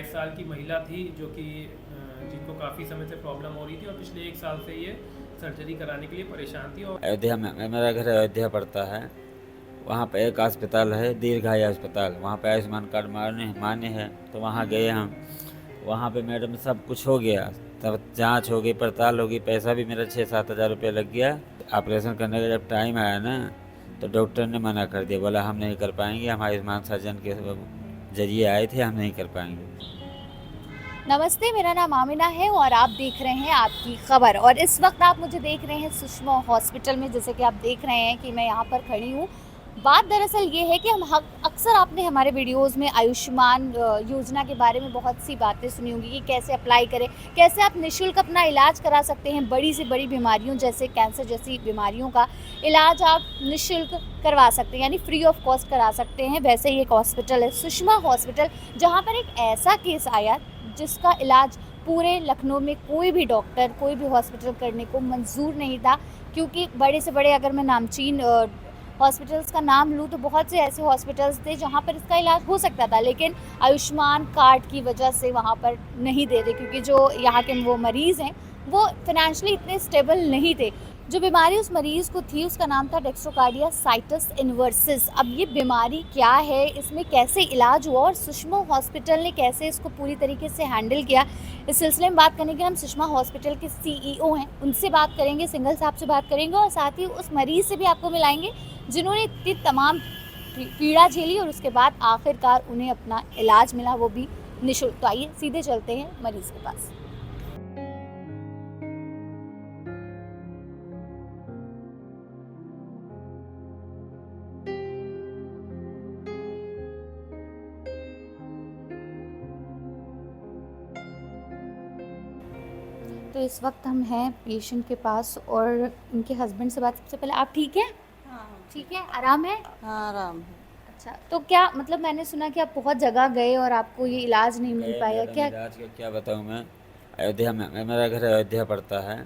22 साल की महिला थी जो कि जिनको काफ़ी समय से प्रॉब्लम हो रही थी और पिछले 1 साल से ये सर्जरी कराने के लिए परेशान थी। और अयोध्या में मेरा घर अयोध्या पड़ता है। वहाँ पे एक अस्पताल है, दीर्घायु अस्पताल। वहाँ पे आयुष्मान कार्ड मान्य है, तो वहाँ गए हम। वहाँ पे मैडम सब कुछ हो गया, तब जांच हो गई, पड़ताल हो गई, पैसा भी मेरा 6-7 हज़ार रुपया लग गया। ऑपरेशन करने का जब टाइम आया ना, तो डॉक्टर ने मना कर दिया, बोला हम नहीं कर पाएंगे, हम आयुष्मान सर्जन के जरिए आए थे, हम नहीं कर पाएंगे। नमस्ते, मेरा नाम आमिना है और आप देख रहे हैं आपकी खबर। और इस वक्त आप मुझे देख रहे हैं सुषमा हॉस्पिटल में। जैसे कि आप देख रहे हैं कि मैं यहाँ पर खड़ी हूँ। बात दरअसल ये है कि हम अक्सर आपने हमारे वीडियोस में आयुष्मान योजना के बारे में बहुत सी बातें सुनी होंगी कि कैसे अप्लाई करें, कैसे आप निःशुल्क अपना इलाज करा सकते हैं। बड़ी से बड़ी बीमारियों जैसे कैंसर जैसी बीमारियों का इलाज आप निःशुल्क करवा सकते हैं, यानी फ्री ऑफ कॉस्ट करा सकते हैं। वैसे ही एक हॉस्पिटल है सुषमा हॉस्पिटल, जहाँ पर एक ऐसा केस आया जिसका इलाज पूरे लखनऊ में कोई भी डॉक्टर, कोई भी हॉस्पिटल करने को मंजूर नहीं था। क्योंकि बड़े से बड़े, अगर मैं नामचीन हॉस्पिटल्स का नाम लूँ, तो बहुत से ऐसे हॉस्पिटल्स थे जहाँ पर इसका इलाज हो सकता था, लेकिन आयुष्मान कार्ड की वजह से वहाँ पर नहीं दे रहे, क्योंकि जो यहाँ के वो मरीज़ हैं वो फाइनेंशियली इतने स्टेबल नहीं थे। जो बीमारी उस मरीज़ को थी उसका नाम था डेक्स्ट्रोकार्डिया इन्वर्सिस। अब ये बीमारी क्या है, इसमें कैसे इलाज हुआ और सुषमा हॉस्पिटल ने कैसे इसको पूरी तरीके से हैंडल किया, इस सिलसिले में बात करने के हम सुषमा हॉस्पिटल के सीईओ हैं, उनसे बात करेंगे, सिंघल साहब से बात करेंगे और साथ ही उस मरीज़ से भी आपको मिलाएंगे जिन्होंने इतनी तमाम पीड़ा झेली और उसके बाद आखिरकार उन्हें अपना इलाज मिला, वो भी निःशुल्क। तो आइए सीधे चलते हैं मरीज़ के पास। तो इस वक्त हम हैं पेशेंट के पास और उनके हस्बैंड से बात। सबसे पहले, आप ठीक हैं? हाँ ठीक है, आराम है? हाँ, आराम है। अच्छा, तो क्या मतलब, मैंने सुना कि आप बहुत जगह गए और आपको ये इलाज नहीं मिल पाया, मैडम क्या? इलाज का क्या बताऊँ मैं। अयोध्या में मेरा घर अयोध्या पड़ता है।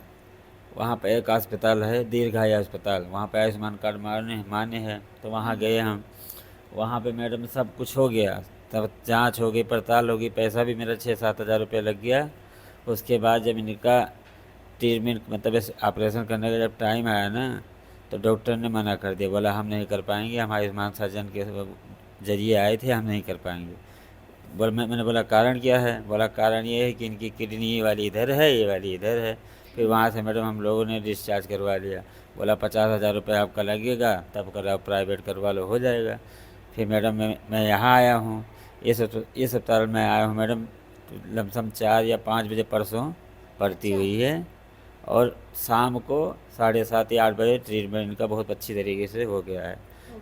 वहाँ पे एक अस्पताल है, दीर्घायु अस्पताल। वहाँ पे आयुष्मान कार्ड मान्य है, तो वहाँ गए हम। वहाँ पे मैडम सब कुछ हो गया, तब जांच हो गई, पड़ताल हो गई, पैसा भी मेरा 6-7 हज़ार रुपया लग गया। उसके बाद जब इनका ट्रीटमेंट, मतलब ऑपरेशन करने का जब टाइम आया ना, तो डॉक्टर ने मना कर दिया, बोला हम नहीं कर पाएंगे, हम आयुष्मान सर्जन के जरिए आए थे, हम नहीं कर पाएंगे। मैंने बोला कारण क्या है? बोला कारण ये है कि इनकी किडनी वाली इधर है, ये वाली इधर है। फिर वहाँ से मैडम हम लोगों ने डिस्चार्ज करवा लिया। बोला 50,000 रुपये आपका लगेगा, तब कराओ, प्राइवेट करवा लो, हो जाएगा। फिर मैडम मैं यहाँ आया हूँ, इस अस्पताल में आया हूँ मैडम। लमसम 4 या 5 बजे परसों भर्ती अच्छा। हुई है, और शाम को 7:30 या 8 बजे ट्रीटमेंट इनका बहुत अच्छी तरीके से हो गया है।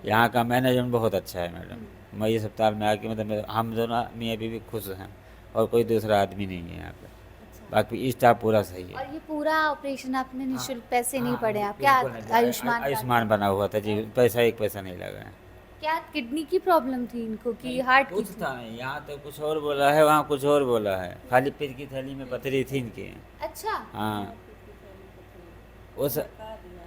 यहाँ का मैनेजमेंट बहुत अच्छा है मैडम। मैं इस अस्पताल में आके मतलब हम दोनों मियाँ बीवी खुश हैं, और कोई दूसरा आदमी नहीं है यहाँ पे। अच्छा। बाकी स्टाफ पूरा सही है। और ये पूरा ऑपरेशन आपने निःशुल्क, पैसे नहीं हाँ, पड़े आप क्या? बिल्कुल नहीं। आयुष्मान आयुष्मान कार्ड? बना हुआ था जी, पैसा एक पैसा नहीं लगा है। क्या किडनी की प्रॉब्लम थी इनको कि नहीं, हार्ट की कुछ थी? था नहीं, यहाँ तो कुछ और बोला है, वहाँ कुछ और बोला है। खाली पेट की थैली में पथरी थी इनकी। अच्छा। हाँ, उस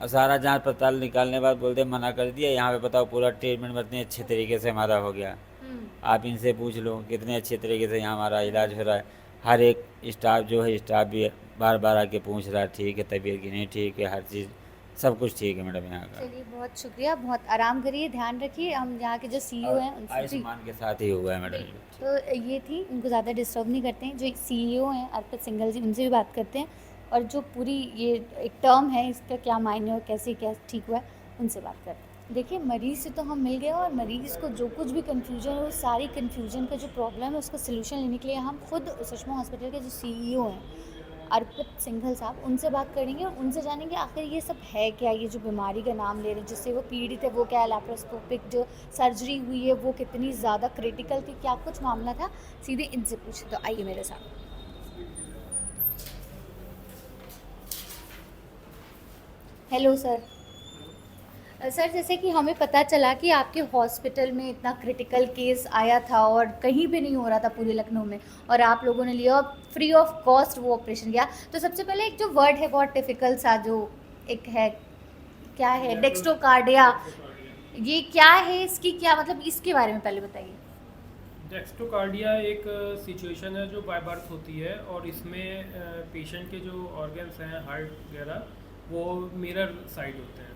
सारा जांच पड़ताल निकालने के बाद बोलते मना कर दिया। यहाँ पे बताओ पूरा ट्रीटमेंट इतने अच्छे तरीके से हमारा हो गया। हम्म। आप इनसे पूछ लो कितने अच्छे तरीके से यहाँ हमारा इलाज हो रहा है। हर एक स्टाफ जो है, स्टाफ भी बार बार आके पूछ रहा है ठीक है, तबीयत की नहीं ठीक है, हर चीज़ सब कुछ ठीक है मैडम यहाँ का। चलिए, बहुत शुक्रिया, बहुत आराम करिए, ध्यान रखिए। हम यहाँ के जो सीईओ और हैं उनसे जी। आयुष्मान के साथ ही हुआ है मैडम। तो ये थी, उनको ज़्यादा डिस्टर्ब नहीं करते हैं, जो सीईओ हैं अर्पित सिंघल जी, उनसे भी बात करते हैं और जो पूरी ये एक टर्म है इसका क्या मायने और कैसे क्या ठीक हुआ है, उनसे बात करते हैं। देखिए, मरीज़ से तो हम मिल गए और मरीज़ को जो कुछ भी कन्फ्यूजन है, वो सारी कन्फ्यूजन का जो प्रॉब्लम है उसका सलूशन लेने के लिए हम खुद सुषमा हॉस्पिटल के जो सीईओ हैं अर्पित सिंघल साहब, उनसे बात करेंगे और उनसे जानेंगे आखिर ये सब है क्या, ये जो बीमारी का नाम ले रहे हैं जिससे वो पीड़ित है वो क्या है, लैप्रोस्कोपिक जो सर्जरी हुई है वो कितनी ज़्यादा क्रिटिकल थी, क्या कुछ मामला था, सीधे इनसे पूछे। तो आइए मेरे साथ। Hello sir. सर, जैसे कि हमें पता चला कि आपके हॉस्पिटल में इतना क्रिटिकल केस आया था और कहीं भी नहीं हो रहा था पूरे लखनऊ में, और आप लोगों ने लिया और फ्री ऑफ कॉस्ट वो ऑपरेशन किया। तो सबसे पहले एक जो वर्ड है बहुत डिफ़िकल्ट सा, जो एक है, क्या है, डेक्स्ट्रोकार्डिया, ये क्या है, इसकी क्या मतलब, इसके बारे में पहले बताइए। डेक्स्ट्रोकार्डिया एक सिचुएशन है जो बाय बर्थ होती है और इसमें पेशेंट के जो ऑर्गन्स हैं हार्ट वगैरह वो मिरर साइड होते हैं।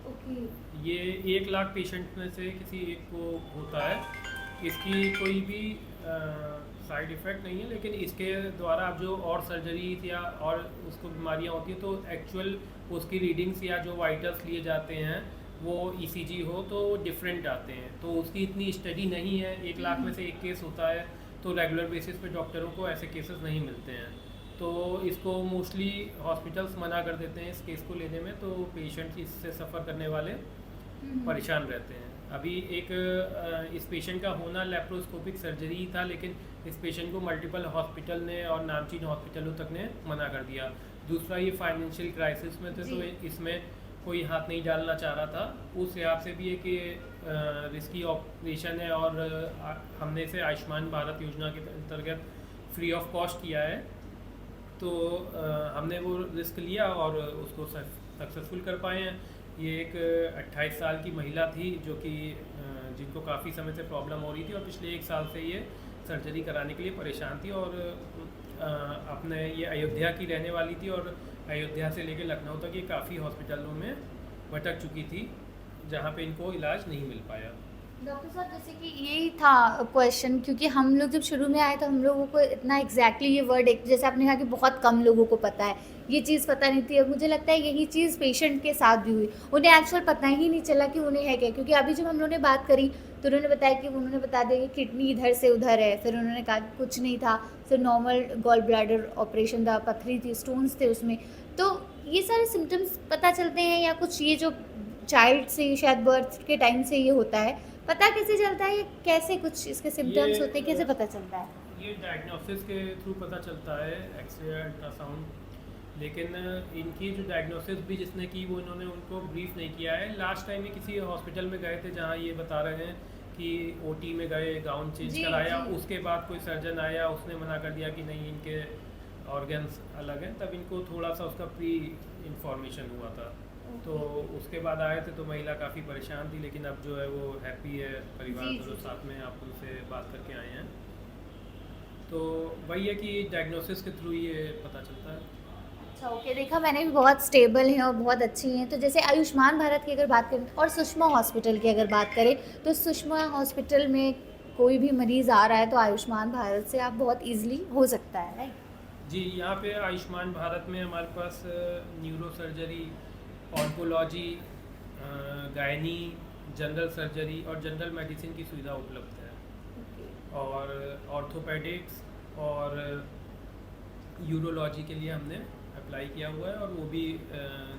ओके। ये 1 लाख पेशेंट में से किसी एक को होता है। इसकी कोई भी साइड इफ़ेक्ट नहीं है, लेकिन इसके द्वारा आप जो और सर्जरी या और उसको बीमारियां होती हैं तो एक्चुअल उसकी रीडिंग्स या जो वाइटल्स लिए जाते हैं वो ईसीजी हो तो डिफरेंट आते हैं। तो उसकी इतनी स्टडी नहीं है, 1 लाख में से एक केस होता है, तो रेगुलर बेसिस पे डॉक्टरों को ऐसे केसेस नहीं मिलते हैं। तो इसको मोस्टली हॉस्पिटल्स मना कर देते हैं इस केस को लेने में, तो पेशेंट्स इससे सफ़र करने वाले परेशान रहते हैं। अभी एक इस पेशेंट का होना लेप्रोस्कोपिक सर्जरी ही था, लेकिन इस पेशेंट को मल्टीपल हॉस्पिटल ने और नामचीन हॉस्पिटलों तक ने मना कर दिया। दूसरा, ये फाइनेंशियल क्राइसिस में थे तो इसमें कोई हाथ नहीं डालना चाह रहा था। उस हिसाब से भी एक रिस्की ऑपरेशन है और हमने इसे आयुष्मान भारत योजना के अंतर्गत फ्री ऑफ कॉस्ट किया है। तो हमने वो रिस्क लिया और उसको सक्सेसफुल कर पाए हैं। ये एक 28 साल की महिला थी जो कि जिनको काफ़ी समय से प्रॉब्लम हो रही थी और पिछले 1 साल से ये सर्जरी कराने के लिए परेशान थी और अपने ये अयोध्या की रहने वाली थी और अयोध्या से लेकर लखनऊ तक ये काफ़ी हॉस्पिटलों में भटक चुकी थी जहाँ पे इनको इलाज नहीं मिल पाया। डॉक्टर साहब, जैसे कि यही था क्वेश्चन, क्योंकि हम लोग जब शुरू में आए तो हम लोगों को इतना एग्जैक्टली ये वर्ड, जैसे आपने कहा कि बहुत कम लोगों को पता है, ये चीज़ पता नहीं थी। और मुझे लगता है यही चीज़ पेशेंट के साथ भी हुई, उन्हें एक्चुअल पता ही नहीं चला कि उन्हें है क्या। क्योंकि अभी जब हम लोगों ने बात करी तो उन्होंने बताया कि उन्होंने बता दिया कि किडनी इधर से उधर है, फिर उन्होंने कहा कि कुछ नहीं था, सिर्फ नॉर्मल गॉल ब्लैडर ऑपरेशन था, पथरी थी, स्टोन्स थे उसमें। तो ये सारे सिम्टम्स पता चलते हैं या कुछ ये जो चाइल्ड से शायद बर्थ के टाइम से ये होता है, पता कैसे चलता है, कैसे कुछ इसके सिम्टम्स होते हैं, कैसे पता चलता है? ये डायग्नोसिस के थ्रू पता चलता है, एक्सरे, अल्ट्रासाउंड। लेकिन इनकी जो डायग्नोसिस भी जिसने की वो इन्होंने उनको ब्रीफ नहीं किया है। लास्ट टाइम ये किसी हॉस्पिटल में गए थे जहाँ ये बता रहे हैं कि ओटी में गए, गाउन चेंज कराया, उसके बाद कोई सर्जन आया, उसने मना कर दिया कि नहीं इनके ऑर्गन्स अलग हैं। तब इनको थोड़ा सा उसका प्री इंफॉर्मेशन हुआ था। तो उसके बाद आए थे तो महिला काफ़ी परेशान थी, लेकिन अब जो है वो हैप्पी है, परिवार दोनों साथ में आप उनसे बात करके आए हैं। तो वही है कि डायग्नोसिस के थ्रू ये पता चलता है। अच्छा, ओके। देखा मैंने भी, बहुत स्टेबल हैं और बहुत अच्छी हैं। तो जैसे आयुष्मान भारत की अगर बात करें और सुषमा हॉस्पिटल की अगर बात करें, तो सुषमा हॉस्पिटल में कोई भी मरीज़ आ रहा है तो आयुष्मान भारत से आप बहुत ईजिली हो सकता है, राइट? जी, यहाँ पे आयुष्मान भारत में हमारे पास neuro surgery, oncology, gynae, general surgery और जनरल मेडिसिन की सुविधा उपलब्ध है। और ऑर्थोपेडिक्स और यूरोलॉजी के लिए हमने अप्लाई किया हुआ है और वो भी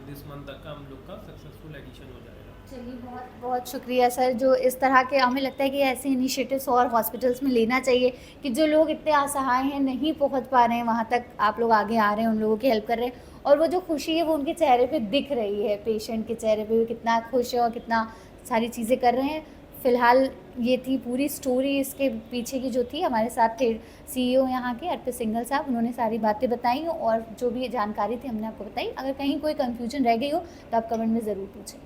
दिस मंथ तक का हम लोग का सक्सेसफुल एडिशन हो जाएगा। चलिए, बहुत बहुत शुक्रिया सर। जो इस तरह के, हमें लगता है कि ऐसे इनिशिएटिव्स और हॉस्पिटल्स में लेना चाहिए कि जो लोग इतने असहाय हैं, नहीं पहुंच पा रहे हैं वहां तक, आप लोग आगे आ रहे हैं, उन लोगों की हेल्प कर रहे हैं और वो जो खुशी है वो उनके चेहरे पे दिख रही है। पेशेंट के चेहरे पे वो कितना खुश है और कितना सारी चीज़ें कर रहे हैं। फ़िलहाल ये थी पूरी स्टोरी, इसके पीछे की जो थी। हमारे साथ थे CEO यहाँ के अर्पित सिंघल साहब, उन्होंने सारी बातें बताई और जो भी जानकारी थी हमने आपको बताई। अगर कहीं कोई कन्फ्यूजन रह गई हो तो आप कमेंट में ज़रूर पूछें।